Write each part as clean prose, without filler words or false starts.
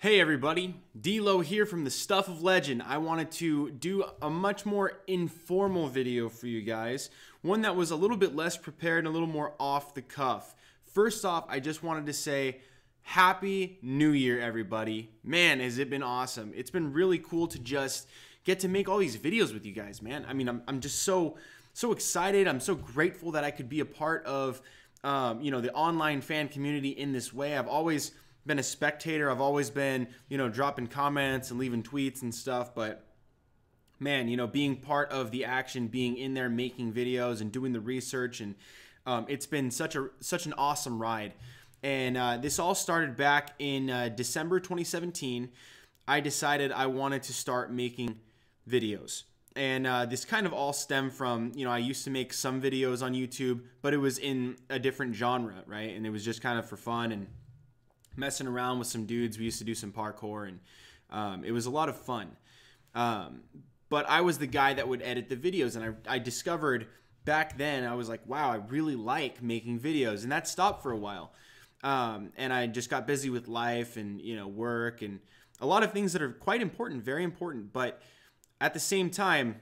Hey everybody, D-Lo here from the Stuff of Legend. I wanted to do a much more informal video for you guys. One that was a little bit less prepared and a little more off the cuff. First off, I just wanted to say Happy New Year, everybody. Man, has it been awesome. It's been really cool to just get to make all these videos with you guys, man. I mean, I'm just so excited. I'm so grateful that I could be a part of the online fan community in this way. I've always been a spectator. I've always been, dropping comments and leaving tweets and stuff, but man, being part of the action, being in there making videos and doing the research, and it's been such an awesome ride. And this all started back in December 2017. I decided I wanted to start making videos. And this kind of all stemmed from, I used to make some videos on YouTube, but it was in a different genre, right? And it was just kind of for fun and messing around with some dudes. We used to do some parkour, and it was a lot of fun. But I was the guy that would edit the videos, and I discovered back then, I was like, wow, I really like making videos, and that stopped for a while. And I just got busy with life and, work and a lot of things that are quite important, very important. But at the same time,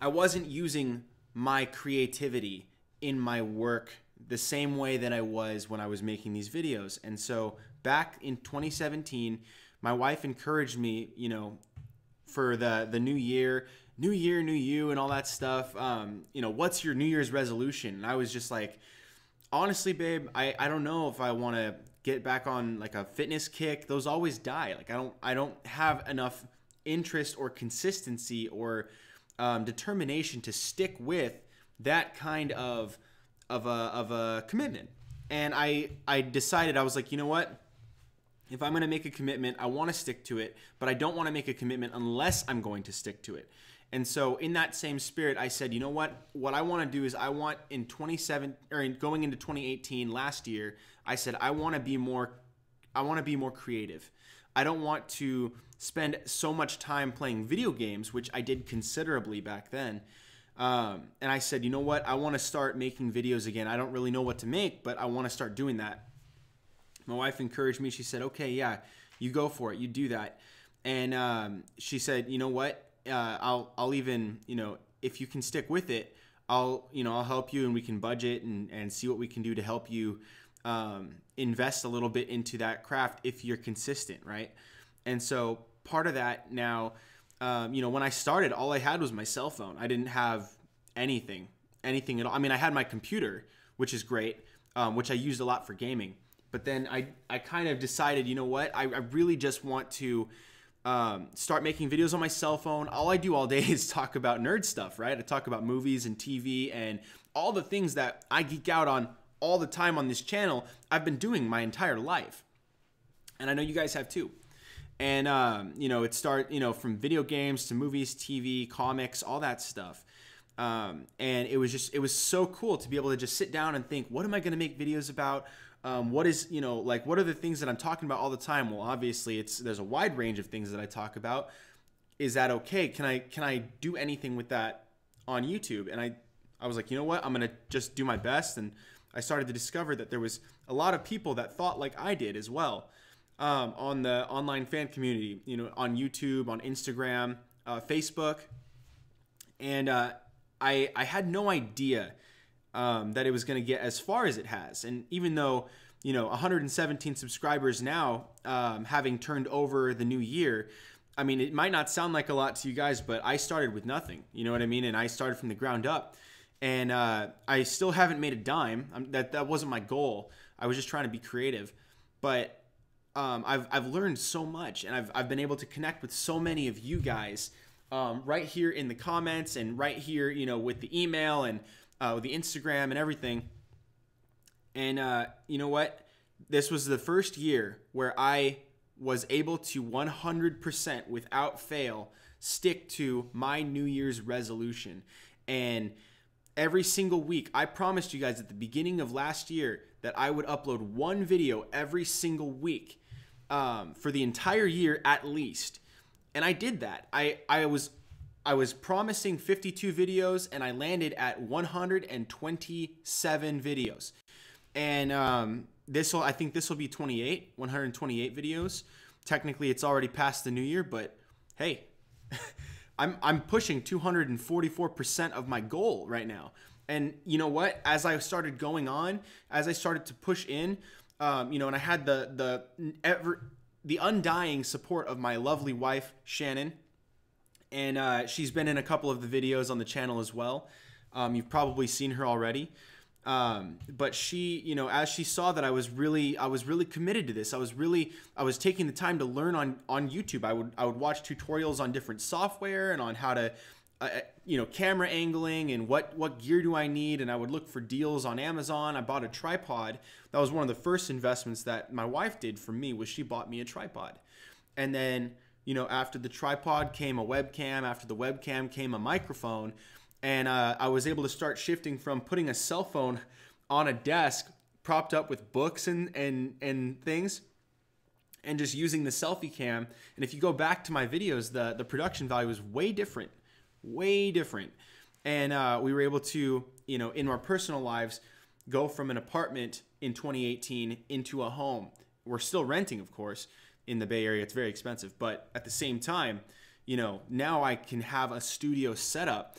I wasn't using my creativity in my work the same way that I was when I was making these videos. And so back in 2017, my wife encouraged me, for the new year, new you and all that stuff. What's your New Year's resolution? And I was just like, honestly, babe, I don't know if I want to get back on like a fitness kick. Those always die. Like I don't have enough interest or consistency or determination to stick with that kind of a commitment. And I decided, I was like, you know what? If I'm going to make a commitment, I want to stick to it, but I don't want to make a commitment unless I'm going to stick to it. And so in that same spirit, I said, you know what? What I want to do is I want in going into 2018 last year, I said I want to be more creative. I don't want to spend so much time playing video games, which I did considerably back then. And I said, you know what? I want to start making videos again. I don't really know what to make, but I want to start doing that. My wife encouraged me. She said, okay, yeah, you go for it. You do that. And she said, you know what? I'll even, if you can stick with it, I'll help you, and we can budget and see what we can do to help you invest a little bit into that craft if you're consistent, right? And so part of that now, when I started, all I had was my cell phone. I didn't have anything at all. I mean, I had my computer, which is great, which I used a lot for gaming. But then I kind of decided, you know what? I really just want to start making videos on my cell phone. All I do all day is talk about nerd stuff, right? I talk about movies and TV and all the things that I geek out on all the time on this channel. I've been doing my entire life. And I know you guys have too. And, it started, from video games to movies, TV, comics, all that stuff. And it was so cool to be able to just sit down and think, what am I going to make videos about? What are the things that I'm talking about all the time? Well, obviously there's a wide range of things that I talk about. Is that okay? Can I do anything with that on YouTube? And I was like, you know what? I'm going to just do my best. And I started to discover that there was a lot of people that thought like I did as well. On the online fan community, on YouTube, on Instagram, Facebook. And I had no idea that it was going to get as far as it has. And even though, 117 subscribers now, having turned over the new year, I mean, it might not sound like a lot to you guys, but I started with nothing. You know what I mean? And I started from the ground up. And I still haven't made a dime. That wasn't my goal. I was just trying to be creative. But I've learned so much, and I've been able to connect with so many of you guys right here in the comments, and right here, with the email and with the Instagram and everything. And you know what? This was the first year where I was able to 100% without fail stick to my New Year's resolution. And every single week, I promised you guys at the beginning of last year that I would upload one video every single week for the entire year at least. And I did that. I was promising 52 videos, and I landed at 127 videos. And I think this will be 128 videos. Technically, it's already past the new year, but hey, I'm pushing 244% of my goal right now. And you know what? As I started going on, as I started to push in, and I had the undying support of my lovely wife, Shannon, and she's been in a couple of the videos on the channel as well. You've probably seen her already. But she, as she saw that I was really committed to this, I was taking the time to learn on YouTube. I would watch tutorials on different software and on how to, camera angling and what gear do I need. And I would look for deals on Amazon. I bought a tripod. That was one of the first investments that my wife did for me, was she bought me a tripod. And then, after the tripod came a webcam, after the webcam came a microphone. And I was able to start shifting from putting a cell phone on a desk propped up with books and things, and just using the selfie cam. And if you go back to my videos, the production value was way different. And we were able to, in our personal lives, go from an apartment in 2018 into a home. We're still renting, of course, in the Bay Area. It's very expensive. But at the same time, now I can have a studio set up.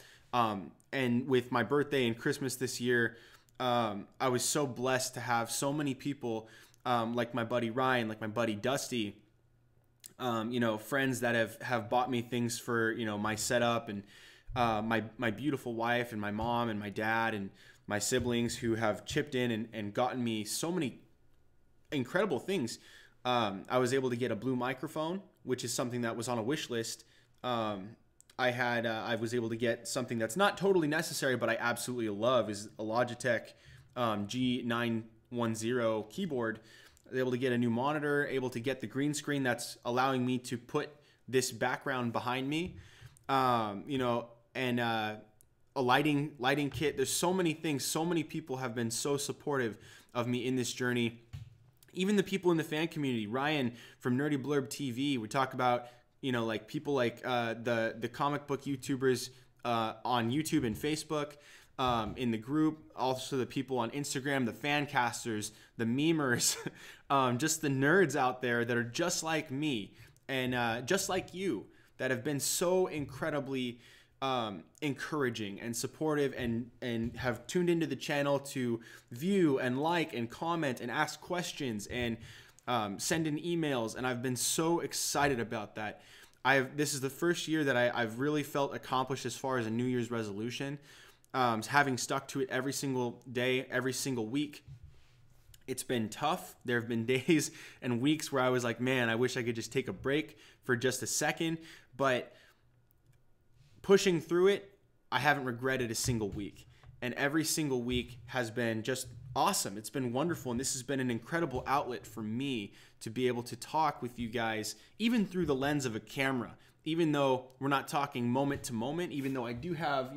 And with my birthday and Christmas this year, I was so blessed to have so many people, like my buddy Ryan, like my buddy Dusty, friends that have bought me things for, my setup, and my beautiful wife and my mom and my dad and my siblings who have chipped in and gotten me so many incredible things. I was able to get a blue microphone, which is something that was on a wish list. I was able to get something that's not totally necessary, but I absolutely love, is a Logitech G910 keyboard. I was able to get a new monitor, able to get the green screen that's allowing me to put this background behind me, and a lighting kit. There's so many things. So many people have been so supportive of me in this journey. Even the people in the fan community, Ryan from Nerdy Blurb TV, we talk about, like people like the comic book YouTubers on YouTube and Facebook, in the group, also the people on Instagram, the fan casters, the memers, just the nerds out there that are just like me and just like you, that have been so incredibly encouraging and supportive and have tuned into the channel to view and like and comment and ask questions and send in emails. And I've been so excited about that. This is the first year that I've really felt accomplished as far as a New Year's resolution, having stuck to it every single day, every single week. It's been tough. There have been days and weeks where I was like, man, I wish I could just take a break for just a second. But pushing through it, I haven't regretted a single week. And every single week has been just awesome. It's been wonderful. And this has been an incredible outlet for me to be able to talk with you guys, even through the lens of a camera, even though we're not talking moment to moment, even though I do have,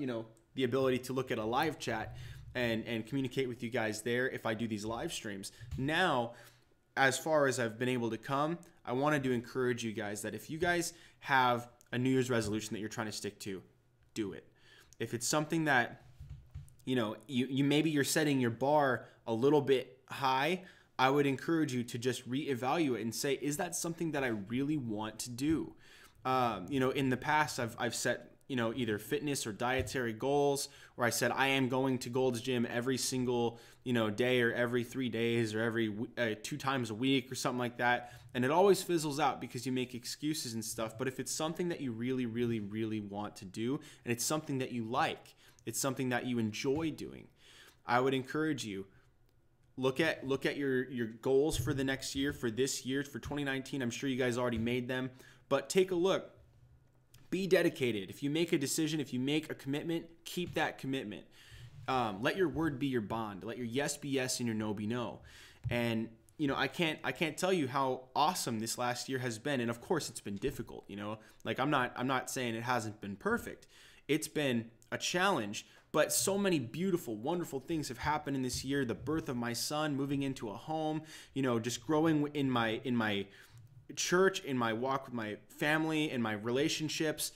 the ability to look at a live chat and communicate with you guys there if I do these live streams. Now, as far as I've been able to come, I wanted to encourage you guys that if you guys have a New Year's resolution that you're trying to stick to, do it. If it's something that, you maybe you're setting your bar a little bit high, I would encourage you to just reevaluate and say, is that something that I really want to do? In the past, I've set, either fitness or dietary goals, or I said I am going to Gold's Gym every single, day, or every 3 days, or every 2 times a week, or something like that. And it always fizzles out because you make excuses and stuff. But if it's something that you really, really, really want to do, and it's something that you like, it's something that you enjoy doing, I would encourage you, look at your goals for the next year, for this year, for 2019. I'm sure you guys already made them, but take a look. Be dedicated. If you make a decision, if you make a commitment, keep that commitment. Let your word be your bond. Let your yes be yes and your no be no. And I can't tell you how awesome this last year has been. And of course, it's been difficult. Like I'm not saying it hasn't been perfect. It's been a challenge, but so many beautiful, wonderful things have happened in this year. The birth of my son, moving into a home, just growing in my church, in my walk with my family, in my relationships,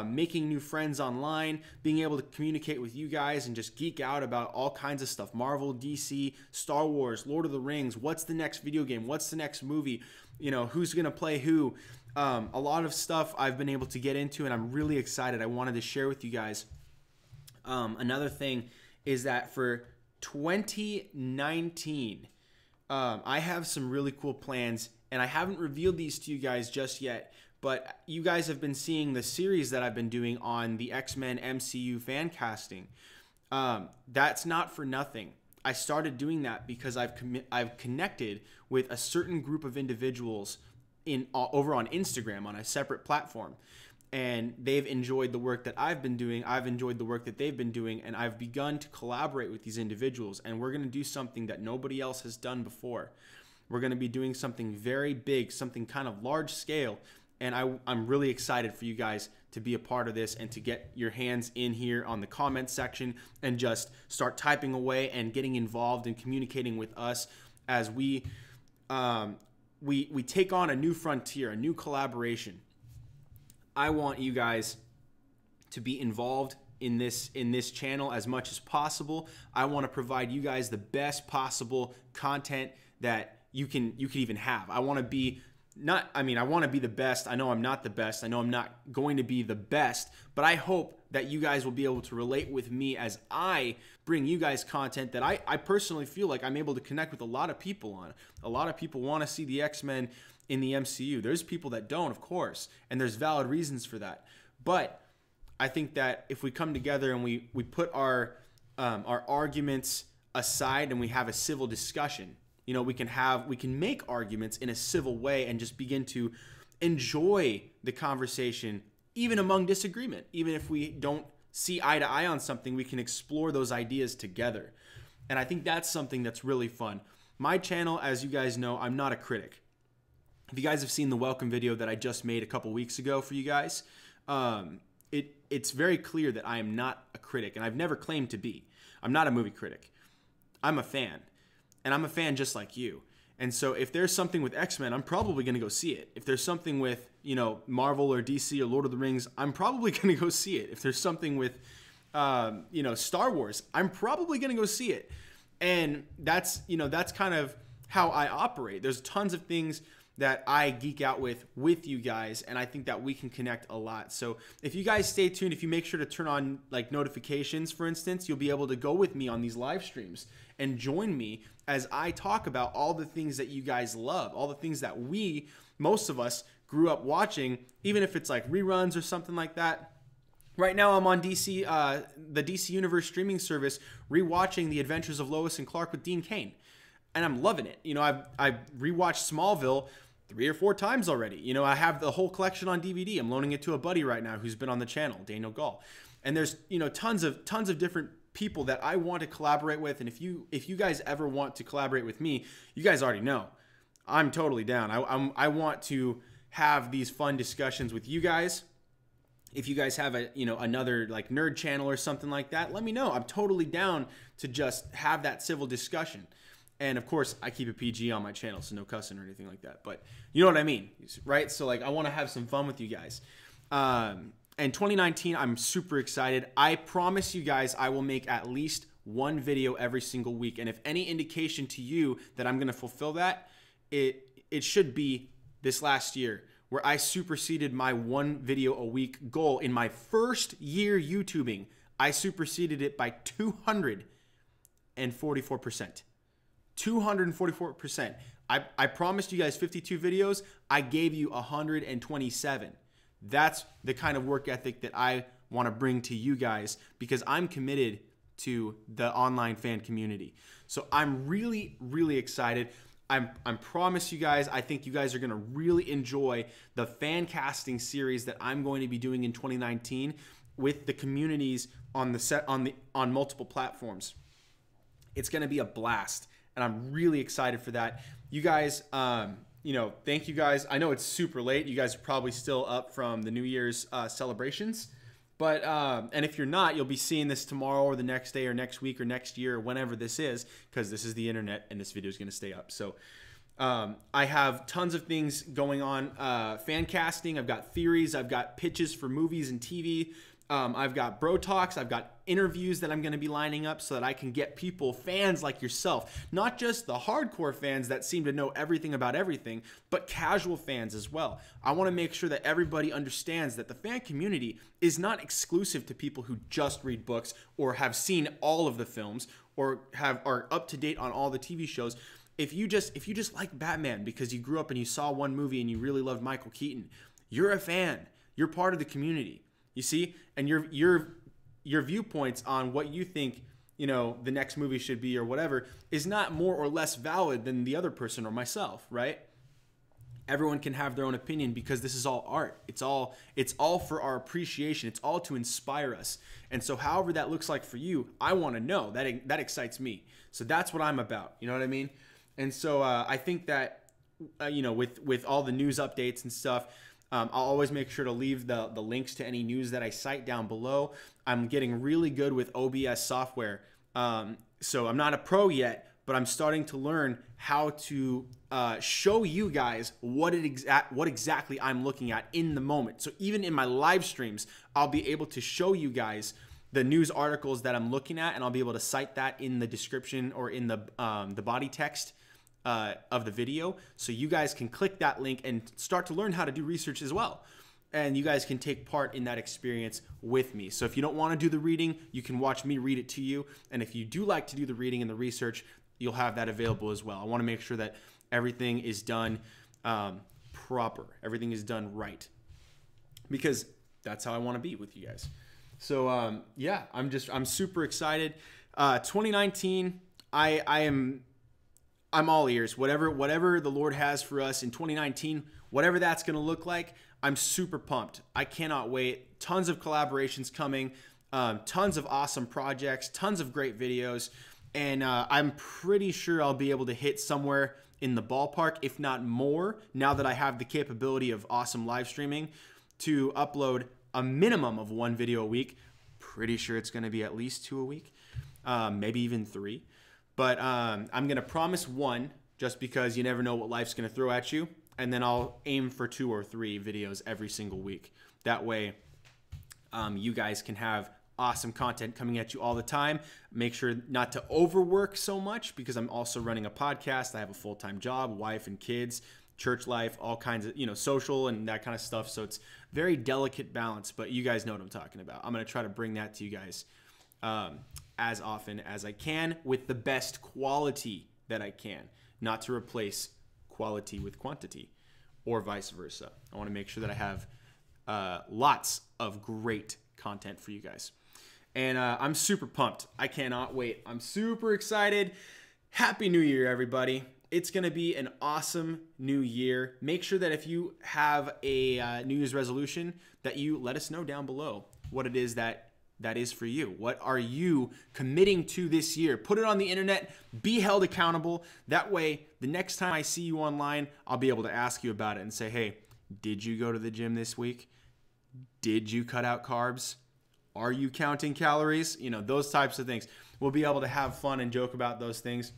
making new friends online, being able to communicate with you guys and just geek out about all kinds of stuff. Marvel, DC, Star Wars, Lord of the Rings, what's the next video game, what's the next movie, you know, who's going to play who. A lot of stuff I've been able to get into, and I'm really excited. I wanted to share with you guys. Another thing is that for 2019, I have some really cool plans, and I haven't revealed these to you guys just yet, but you guys have been seeing the series that I've been doing on the X-Men MCU fan casting. That's not for nothing. I started doing that because I've connected with a certain group of individuals over on Instagram on a separate platform, and they've enjoyed the work that I've been doing. I've enjoyed the work that they've been doing, and I've begun to collaborate with these individuals, and we're going to do something that nobody else has done before. We're going to be doing something very big, something kind of large scale, and I'm really excited for you guys to be a part of this and to get your hands in here on the comment section and just start typing away and getting involved and communicating with us as we take on a new frontier, a new collaboration. I want you guys to be involved in this channel as much as possible. I want to provide you guys the best possible content that you can even have. I want to be I want to be the best. I know I'm not the best. I know I'm not going to be the best, but I hope that you guys will be able to relate with me as I bring you guys content that I personally feel like I'm able to connect with a lot of people on. A lot of people want to see the X-Men in the MCU. There's people that don't, of course, and there's valid reasons for that. But I think that if we come together and we put our arguments aside and we have a civil discussion, you know, we can make arguments in a civil way and just begin to enjoy the conversation, even among disagreement. Even if we don't see eye to eye on something, we can explore those ideas together. And I think that's something that's really fun. My channel, as you guys know, I'm not a critic. If you guys have seen the welcome video that I just made a couple weeks ago for you guys, it's very clear that I am not a critic, and I've never claimed to be. I'm not a movie critic. I'm a fan, and I'm a fan just like you. And so if there's something with X-Men, I'm probably going to go see it. If there's something with, you know, Marvel or DC or Lord of the Rings, I'm probably going to go see it. If there's something with, you know, Star Wars, I'm probably going to go see it. And that's kind of how I operate. There's tons of things that I geek out with you guys, and I think that we can connect a lot. So if you guys stay tuned, if you make sure to turn on like notifications, for instance, you'll be able to go with me on these live streams and join me as I talk about all the things that you guys love, all the things that most of us grew up watching, even if it's like reruns or something like that. Right now I'm on the DC Universe streaming service, rewatching The Adventures of Lois and Clark with Dean Cain. And I'm loving it. You know, I've rewatched Smallville 3 or 4 times already. You know, I have the whole collection on DVD. I'm loaning it to a buddy right now who's been on the channel, Daniel Gall. And there's, you know, tons of different people that I want to collaborate with. And if you guys ever want to collaborate with me, you guys already know I'm totally down. I want to have these fun discussions with you guys. If you guys have another like nerd channel or something like that, let me know. I'm totally down to just have that civil discussion. And of course, I keep a PG on my channel, so no cussing or anything like that. But you know what I mean, right? So like, I want to have some fun with you guys. And 2019, I'm super excited. I promise you guys, I will make at least one video every single week. And if any indication to you that I'm going to fulfill that, it should be this last year, where I superseded my 1 video a week goal in my first year YouTubing. I superseded it by 244%. 244%. I promised you guys 52 videos. I gave you 127. That's the kind of work ethic that I want to bring to you guys, because I'm committed to the online fan community. So I'm really, really excited. I promise you guys, I think you guys are going to really enjoy the fan casting series that I'm going to be doing in 2019 with the communities on multiple platforms. It's going to be a blast, and I'm really excited for that. You guys, thank you guys. I know it's super late. You guys are probably still up from the New Year's celebrations. But, and if you're not, you'll be seeing this tomorrow or the next day or next week or next year or whenever this is, because this is the internet and this video is going to stay up. So I have tons of things going on, fan casting. I've got theories. I've got pitches for movies and TV. I've got bro talks. I've got interviews that I'm going to be lining up so that I can get people, fans like yourself, not just the hardcore fans that seem to know everything about everything, but casual fans as well. I want to make sure that everybody understands that the fan community is not exclusive to people who just read books or have seen all of the films or are up to date on all the TV shows. If you just like Batman because you grew up and you saw one movie and you really loved Michael Keaton, you're a fan. You're part of the community. You see? And your viewpoints on what you think, you know, the next movie should be or whatever is not more or less valid than the other person or myself, right? Everyone can have their own opinion because this is all art. It's all for our appreciation. It's all to inspire us. And so however that looks like for you, I want to know. That excites me. So that's what I'm about. You know what I mean? And so I think that, you know, with all the news updates and stuff, I'll always make sure to leave the links to any news that I cite down below. I'm getting really good with OBS software. So I'm not a pro yet, but I'm starting to learn how to show you guys what exactly I'm looking at in the moment. So even in my live streams, I'll be able to show you guys the news articles that I'm looking at, and I'll be able to cite that in the description or in the body text of the video, so you guys can click that link and start to learn how to do research as well. And you guys can take part in that experience with me. So if you don't want to do the reading, you can watch me read it to you. And if you do like to do the reading and the research, you'll have that available as well. I want to make sure that everything is done proper. Everything is done right. Because that's how I want to be with you guys. So yeah, I'm super excited. 2019, I'm all ears. Whatever the Lord has for us in 2019, whatever that's going to look like, I'm super pumped. I cannot wait. Tons of collaborations coming, tons of awesome projects, tons of great videos, and I'm pretty sure I'll be able to hit somewhere in the ballpark, if not more, now that I have the capability of awesome live streaming, to upload a minimum of 1 video a week. Pretty sure it's going to be at least 2 a week, maybe even 3. But I'm going to promise 1 just because you never know what life's going to throw at you. And then I'll aim for 2 or 3 videos every single week. That way you guys can have awesome content coming at you all the time. Make sure not to overwork so much because I'm also running a podcast. I have a full-time job, wife and kids, church life, all kinds of, you know, social and that kind of stuff. So it's very delicate balance, but you guys know what I'm talking about. I'm going to try to bring that to you guys as often as I can with the best quality that I can, not to replace quality with quantity or vice versa. I want to make sure that I have lots of great content for you guys. And I'm super pumped. I cannot wait. I'm super excited. Happy New Year, everybody. It's going to be an awesome new year. Make sure that if you have a New Year's resolution that you let us know down below what it is that is for you. What are you committing to this year? Put it on the internet. Be held accountable. That way, the next time I see you online, I'll be able to ask you about it and say, hey, did you go to the gym this week? Did you cut out carbs? Are you counting calories? You know, those types of things. We'll be able to have fun and joke about those things.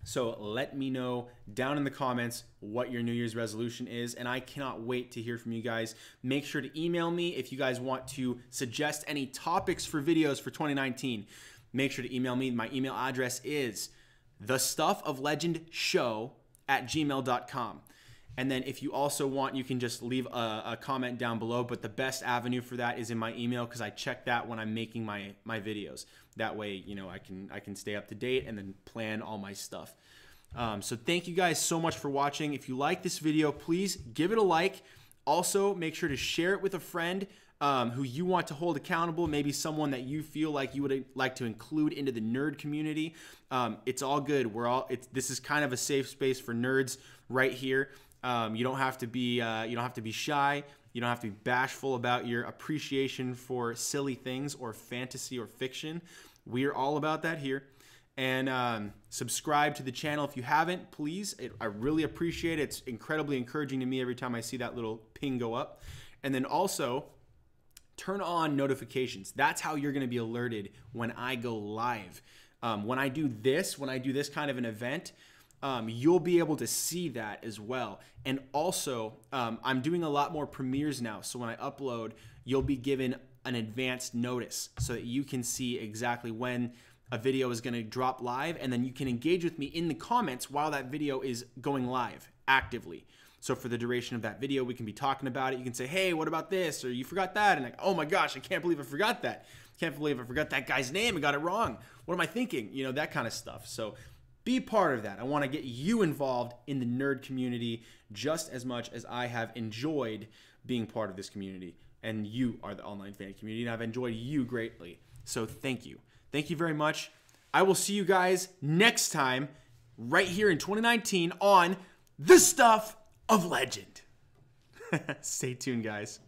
So let me know down in the comments what your New Year's resolution is, and I cannot wait to hear from you guys. Make sure to email me if you guys want to suggest any topics for videos for 2019. Make sure to email me. My email address is thestuffoflegendshow@gmail.com. And then if you also want, you can just leave a comment down below, but the best avenue for that is in my email because I check that when I'm making my videos. That way, you know, I can stay up to date and then plan all my stuff. So thank you guys so much for watching. If you like this video, please give it a like. Also, make sure to share it with a friend who you want to hold accountable, maybe someone that you feel like you would like to include into the nerd community. It's all good. This is kind of a safe space for nerds right here. You don't have to be shy. You don't have to be bashful about your appreciation for silly things or fantasy or fiction. We're all about that here. And subscribe to the channel if you haven't, please. I really appreciate it. It's incredibly encouraging to me every time I see that little ping go up. And then also turn on notifications. That's how you're going to be alerted when I go live. When I do this kind of an event, you'll be able to see that as well. And also, I'm doing a lot more premieres now. So when I upload, you'll be given an advanced notice so that you can see exactly when a video is going to drop live, and then you can engage with me in the comments while that video is going live actively. So for the duration of that video, we can be talking about it. You can say, hey, what about this? Or you forgot that. And like, oh my gosh, I can't believe I forgot that. Can't believe I forgot that guy's name and got it wrong. What am I thinking? You know, that kind of stuff. So be part of that. I want to get you involved in the nerd community just as much as I have enjoyed being part of this community. And you are the online fan community, and I've enjoyed you greatly. So thank you. Thank you very much. I will see you guys next time right here in 2019 on The Stuff of Legend. Stay tuned, guys.